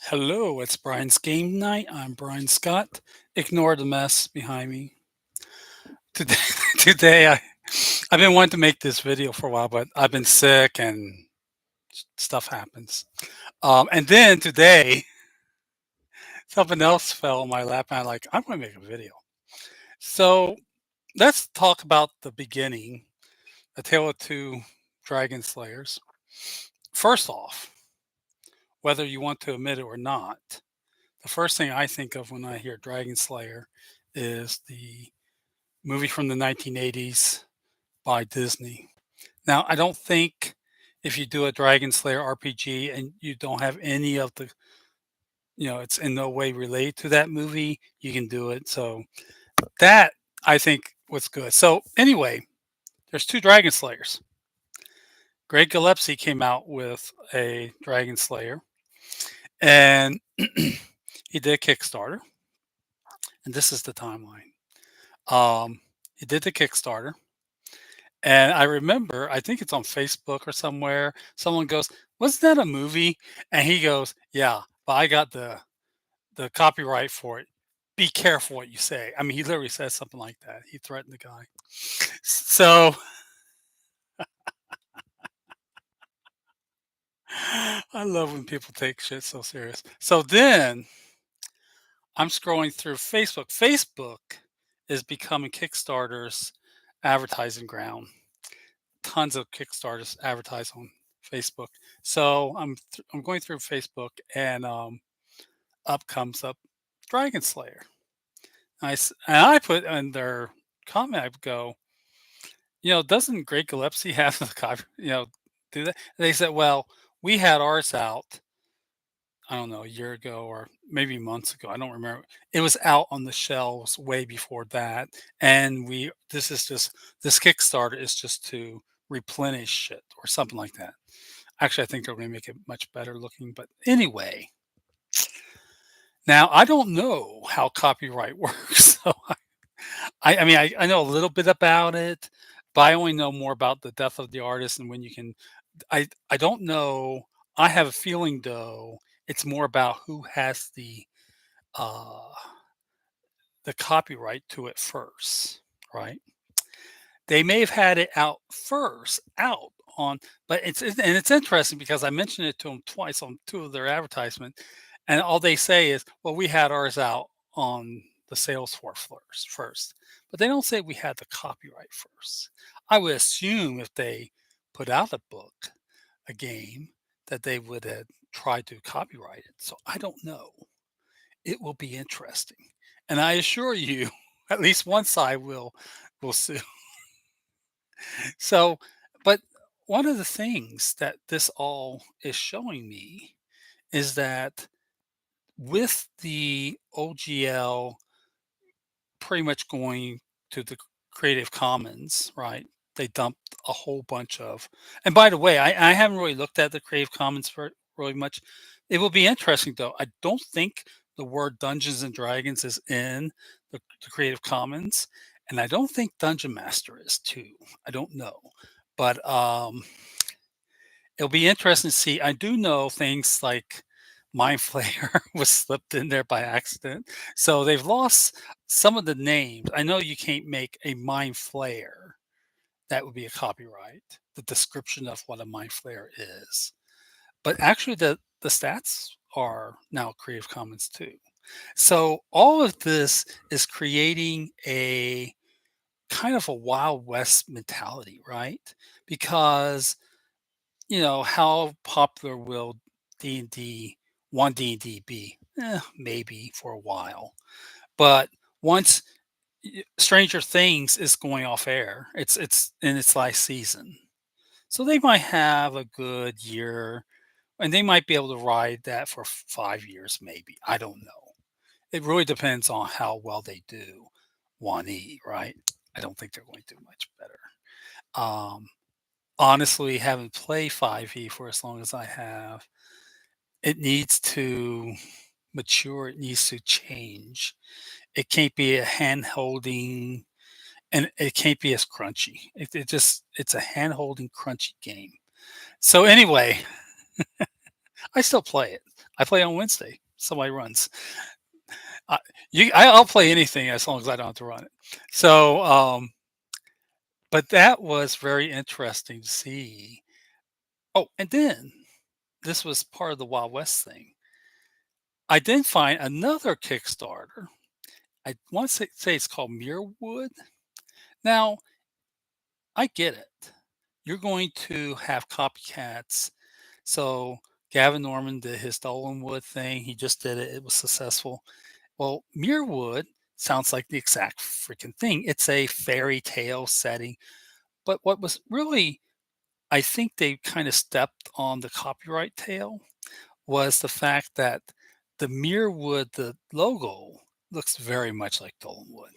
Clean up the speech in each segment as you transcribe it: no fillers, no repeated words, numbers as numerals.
Hello, it's Brian's game night. I'm Brian Scott. Ignore the mess behind me. Today, I've been wanting to make this video for a while, but I've been sick and stuff happens. And then today, something else fell on my lap, and I'm going to make a video. So let's talk about the beginning, A Tale of Two Dragon Slayers. First off, whether you want to admit it or not, the first thing I think of when I hear Dragon Slayer is the movie from the 1980s by Disney. Now, I don't think if you do a Dragon Slayer RPG and you don't have any of the, it's in no way related to that movie, you can do it. So that I think was good. So anyway, there's two Dragon Slayers. Greg Gillespie came out with a Dragon Slayer, and he did Kickstarter, and this is the timeline. He did the Kickstarter, and I remember, I think it's on Facebook or somewhere, someone goes, "Wasn't that a movie?" And he goes, "Yeah, but I got the copyright for it. Be careful what you say." I mean, he literally says something like that. He threatened the guy. So I love when people take shit so serious. So then I'm scrolling through Facebook. Facebook is becoming Kickstarter's advertising ground. Tons of Kickstarters advertise on Facebook. So I'm going through Facebook, and up comes up Dragon Slayer. And I put in their comment, I go, doesn't Great Gillespie have the copy, do that? And they said, well, we had ours out, I don't know, a year ago or maybe months ago. I don't remember. It was out on the shelves way before that. And this Kickstarter is just to replenish it or something like that. Actually, I think they're going to make it much better looking. But anyway, now I don't know how copyright works. So I mean, I know a little bit about it, but I only know more about the death of the artist and when you can. I don't know. I have a feeling though it's more about who has uh the copyright to it first, right? They may have had it out first, out on, but it's interesting because I mentioned it to them twice on two of their advertisement, and all they say is, "Well, we had ours out on the Salesforce first," but they don't say we had the copyright first. I would assume if they put out a book, a game, that they would have tried to copyright it. So I don't know. It will be interesting, and I assure you, at least one side will sue. So, but one of the things that this all is showing me is that with the OGL pretty much going to the Creative Commons, right? They dumped a whole bunch of, and by the way, I haven't really looked at the Creative Commons for really much. It will be interesting though. I don't think the word Dungeons and Dragons is in the Creative Commons, and I don't think Dungeon Master is too. I don't know, but it'll be interesting to see. I do know things like Mind Flayer was slipped in there by accident. So they've lost some of the names. I know you can't make a Mind Flayer. That would be a copyright, the description of what a Mind Flayer is. But actually the stats are now Creative Commons too. So all of this is creating a kind of a Wild West mentality, right? Because how popular will D&D, one D&D be? Maybe for a while. But once Stranger Things is going off air, it's in its last season. So they might have a good year, and they might be able to ride that for 5 years, maybe. I don't know. It really depends on how well they do 1E, right? I don't think they're going to do much better. Um, Honestly, haven't played 5e for as long as I have. It needs to mature, it needs to change. It can't be a hand holding, and it can't be as crunchy. It's a hand holding crunchy game. So anyway, I still play it. I play on Wednesday. Somebody runs. I, I'll play anything as long as I don't have to run it. So, but that was very interesting to see. Oh, and then this was part of the Wild West thing. I did find another Kickstarter. I want to say it's called Muirwood. Now, I get it. You're going to have copycats. So Gavin Norman did his Stolen Wood thing. He just did it. It was successful. Well, Muirwood sounds like the exact freaking thing. It's a fairy tale setting. But what was really, I think they kind of stepped on the copyright tail was the fact that the Muirwood, the logo, looks very much like Stolen Wood.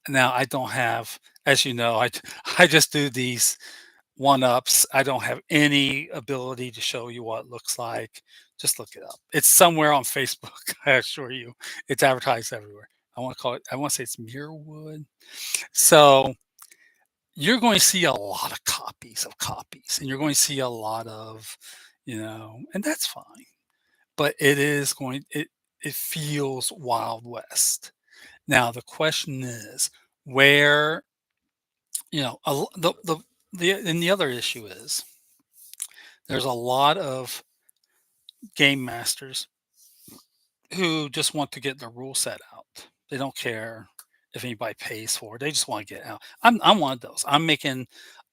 Now, I don't have, as you know, I just do these one ups. I don't have any ability to show you what it looks like. Just look it up. It's somewhere on Facebook. I assure you, it's advertised everywhere. I want to call it. I want to say it's Muirwood. So you're going to see a lot of copies, and you're going to see a lot of, and that's fine. But it is going. It feels Wild West. Now the question is where, the other issue is there's a lot of game masters who just want to get the rule set out. They don't care if anybody pays for it. They just want to get out. I'm one of those. I'm making,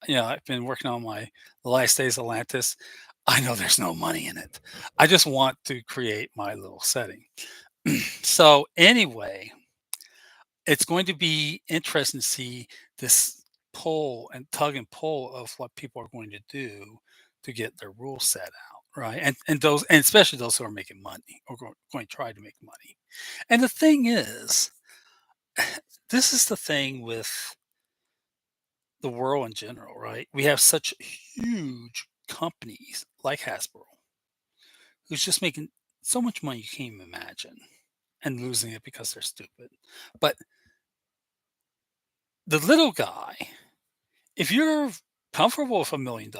I've been working on my The Last Days of Atlantis. I know there's no money in it. I just want to create my little setting. So anyway, it's going to be interesting to see this pull and tug and pull of what people are going to do to get their rules set out, right? And especially those who are making money or going to try to make money. And the thing is, this is the thing with the world in general, right? We have such huge companies like Hasbro who's just making so much money you can't even imagine and losing it because they're stupid. But the little guy, if you're comfortable with $1 million,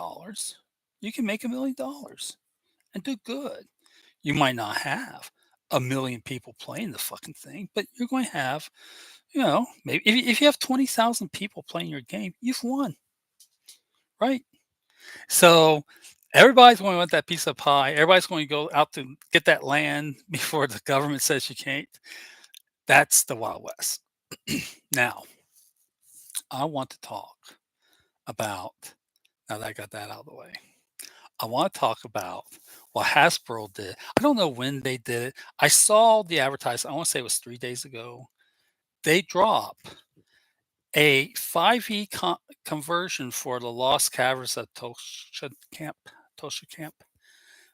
you can make $1 million and do good. You might not have a million people playing the fucking thing, but you're going to have, maybe if you have 20,000 people playing your game, you've won, right? So everybody's going to want that piece of pie. Everybody's going to go out to get that land before the government says you can't. That's the Wild West. Now, I want to talk about, now that I got that out of the way, I want to talk about what Hasbro did. I don't know when they did it. I saw the advertisement. I want to say it was 3 days ago. They drop a 5e conversion for the Lost Caverns of Tosha Camp,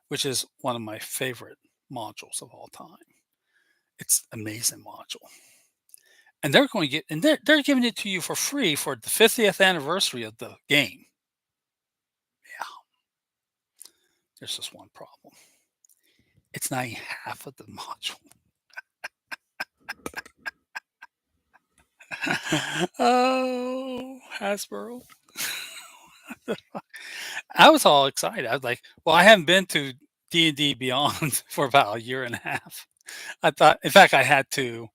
which is one of my favorite modules of all time. It's an amazing module. And they're going to get, and they're giving it to you for free for the 50th anniversary of the game. Yeah. There's just one problem. It's not even half of the module. Oh, Hasbro. I was all excited. I was like, well, I haven't been to D&D Beyond for about a year and a half. I thought, in fact, I had to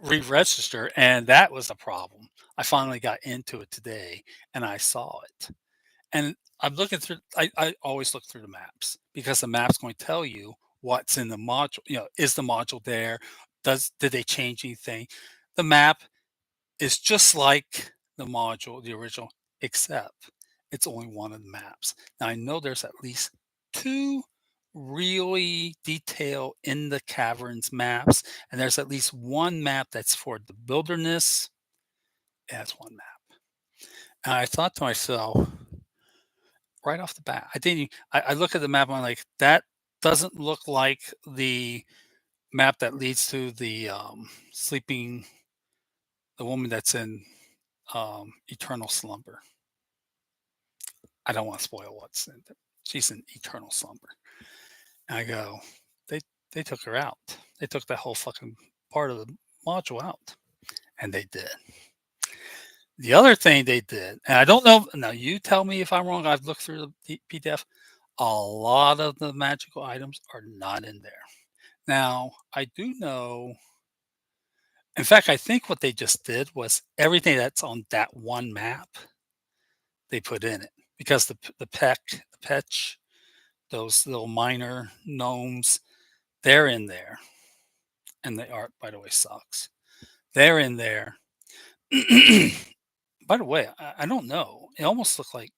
re-register, and that was a problem. I finally got into it today, and I saw it. And I'm looking through. I always look through the maps because the map's going to tell you what's in the module. Is the module there? Did they change anything? The map is just like the module, the original, except it's only one of the maps. Now I know there's at least two really detailed in the caverns maps, and there's at least one map that's for the wilderness. That's one map. And I thought to myself, right off the bat, I didn't. I look at the map and I'm like, that doesn't look like the map that leads to the sleeping, the woman that's in eternal slumber. I don't want to spoil what's in there. She's in eternal slumber. And I go, they they took her out. They took that whole fucking part of the module out, and they did. The other thing they did, and I don't know. Now you tell me if I'm wrong. I've looked through the PDF. A lot of the magical items are not in there. Now, I do know, in fact, I think what they just did was everything that's on that one map, they put in it because the Petch, those little minor gnomes, they're in there, and the art, by the way, sucks. They're in there. By the way, I don't know. It almost looked like,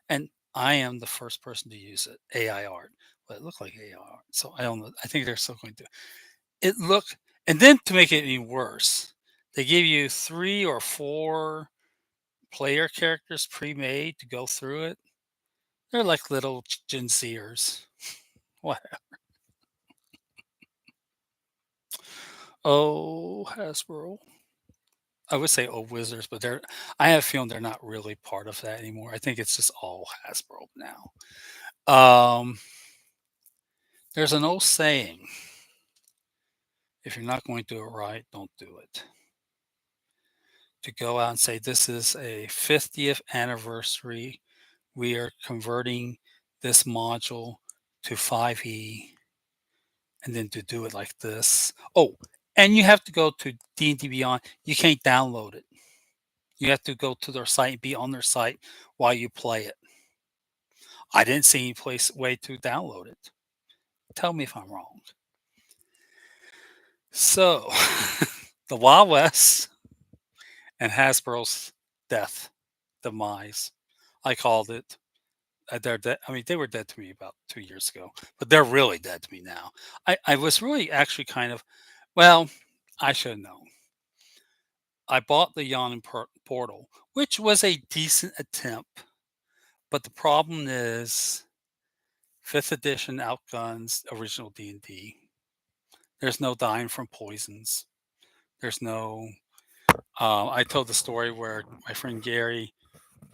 and I am the first person to use it, AI art, but it looked like AI art. So I don't know. I think they're still going to. It looked, and then to make it any worse, they give you 3 or 4 player characters pre-made to go through it. They're like little Gen Zers. What? Oh, Hasbro. I would say old Wizards, but they're. I have a feeling they're not really part of that anymore. I think it's just all Hasbro now. Um, there's an old saying: if you're not going to do it right, don't do it. To go out and say this is a 50th anniversary, we are converting this module to 5e, and then to do it like this. Oh, and you have to go to D&D Beyond. You can't download it. You have to go to their site and be on their site while you play it. I didn't see any way to download it. Tell me if I'm wrong. So, the Wild West and Hasbro's death, demise. I called it. They're dead. I mean, they were dead to me about 2 years ago, but they're really dead to me now. I was really actually kind of, well, I should have known. I bought the Yawning Portal, which was a decent attempt, but the problem is fifth edition outguns original D&D. There's no dying from poisons. There's no. I told the story where my friend Gary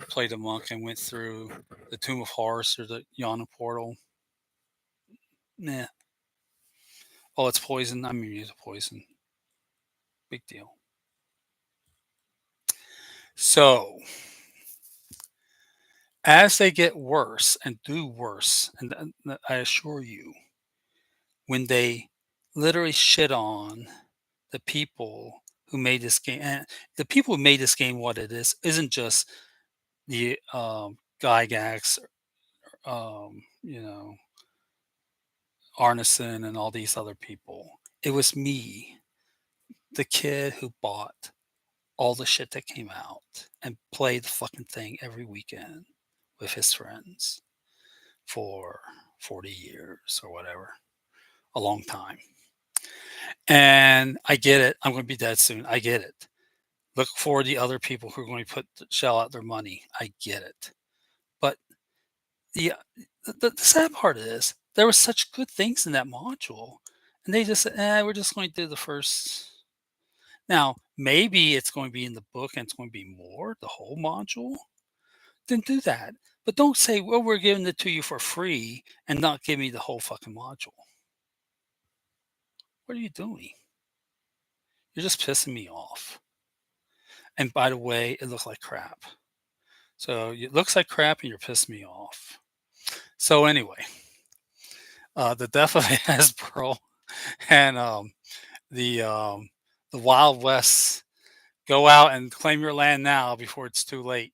played a monk and went through the Tomb of Horrors or the Yawning Portal. Nah. Oh, it's poison. I'm immune to poison. Big deal. So, as they get worse and do worse, and I assure you, when they literally shit on the people who made this game, and the people who made this game what it is, isn't just the Gygax, you know, Arneson, and all these other people. It was me, the kid who bought all the shit that came out and played the fucking thing every weekend with his friends for 40 years or whatever, a long time. And I get it. I'm going to be dead soon. I get it. Look for the other people who are going to shell out their money. I get it. But the, the sad part is there were such good things in that module, and they just said, we're just going to do the first. Now, maybe it's going to be in the book and it's going to be more, the whole module. Then do that. But don't say, well, we're giving it to you for free and not give me the whole fucking module. What are you doing? You're just pissing me off. And by the way, it looks like crap. So it looks like crap and you're pissing me off. So anyway, the death of Hasbro and the Wild West, go out and claim your land now before it's too late.